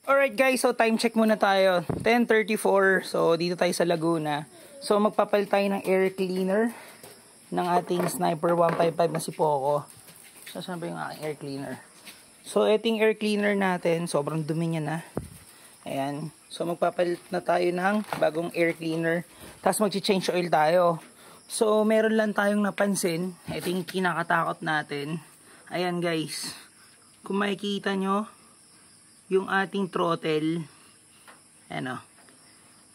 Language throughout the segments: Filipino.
Alright guys, so time check muna tayo. 10:34. So dito tayo sa Laguna. So magpapalit tayo ng air cleaner ng ating Sniper 155 na si Poco. So saan ba yung aking air cleaner? So eting air cleaner natin, sobrang dumi niya na. Ayan. So magpapalit na tayo ng bagong air cleaner. Tapos mag-change oil tayo. So meron lang tayong napansin. Ito yung kinakatakot natin. Ayan guys. Kung makikita nyo, yung ating throttle, ano,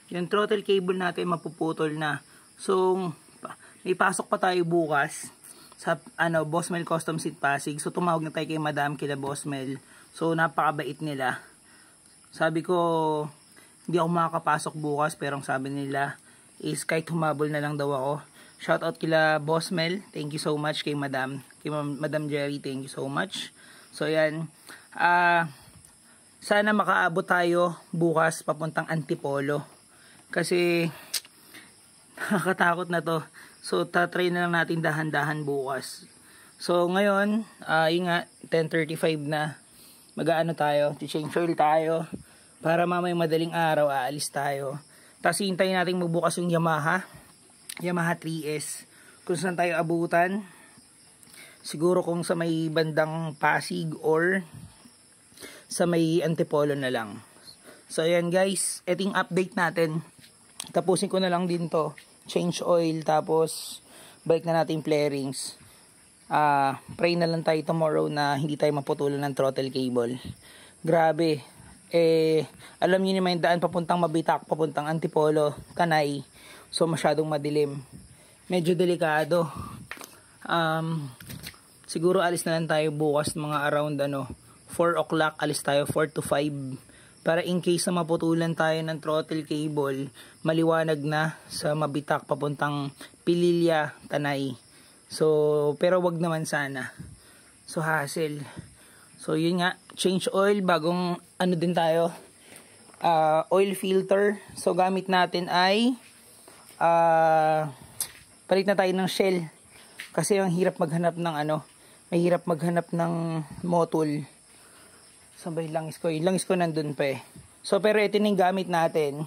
yung throttle cable natin mapuputol na. So, may pasok pa tayo bukas sa Boss Mel Custom Seat Pasig. So, tumawag na tayo kay Madam, kila Boss Mel. So, napakabait nila. Sabi ko, hindi ako makakapasok bukas, pero ang sabi nila is kahit humabol na lang daw ako. Shoutout kila Boss Mel. Thank you so much kay Madam. Kay Madam Jerry, thank you so much. So, yan. Sana makaabot tayo bukas papuntang Antipolo. Kasi nakakatakot na to. So tatry na lang natin dahan-dahan bukas. So ngayon, yun nga, 10:35 na. Mag-aano tayo, change oil tayo. Para mamaya madaling araw, aalis tayo. Tapos hintayin natin magbukas yung Yamaha 3S. Kung saan tayo abutan. Siguro kung sa may bandang Pasig or sa may Antipolo na lang. So ayan guys, eting update natin. Tapusin ko na lang din to. Change oil, tapos balik na natin flarings. Pray na lang tayo tomorrow na hindi tayo maputulan ng throttle cable. Grabe. Alam niyo naman yung daan papuntang Mabitak, papuntang Antipolo, Tanay. So masyadong madilim. Medyo delikado. Siguro alis na lang tayo bukas mga around 4 o'clock, alis tayo 4 to 5 para in case na maputulan tayo ng throttle cable, maliwanag na sa Mabitak papuntang Pililya, Tanay. So pero wag naman sana. So hassle. So yun nga, change oil, bagong din tayo, oil filter. So gamit natin ay palit na tayo ng Shell kasi ang hirap maghanap ng mahirap maghanap ng motul. Sabay langis ko. Yung langis ko nandun pa eh. So, pero ito yung gamit natin.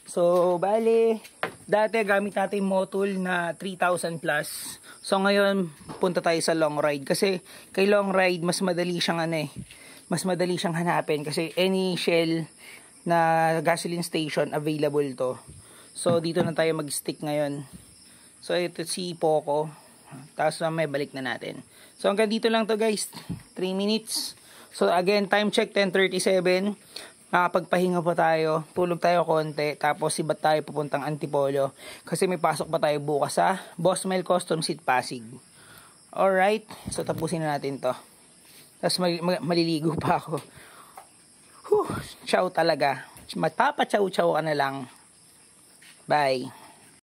So, bali, dati gamit natin motul na 3,000 plus. So, ngayon, punta tayo sa long ride. Kasi, kay long ride, mas madali siyang mas madali siyang hanapin. Kasi, any Shell na gasoline station, available to. So, dito na tayo mag-stick ngayon. So, ito si Poco. Tapos, may balik na natin. So, hanggang dito lang to guys. 3 minutes. So again, time check 10:37. Makapagpahinga pa tayo, tulog tayo konti, tapos sibat tayo papuntang Antipolo kasi may pasok pa tayo bukas sa Boss Mel Custom Seat Pasig. Alright, so tapusin na natin to. Tapos maliligo pa ako. Ciao talaga. Matapa-chow-chow ka na lang. Bye.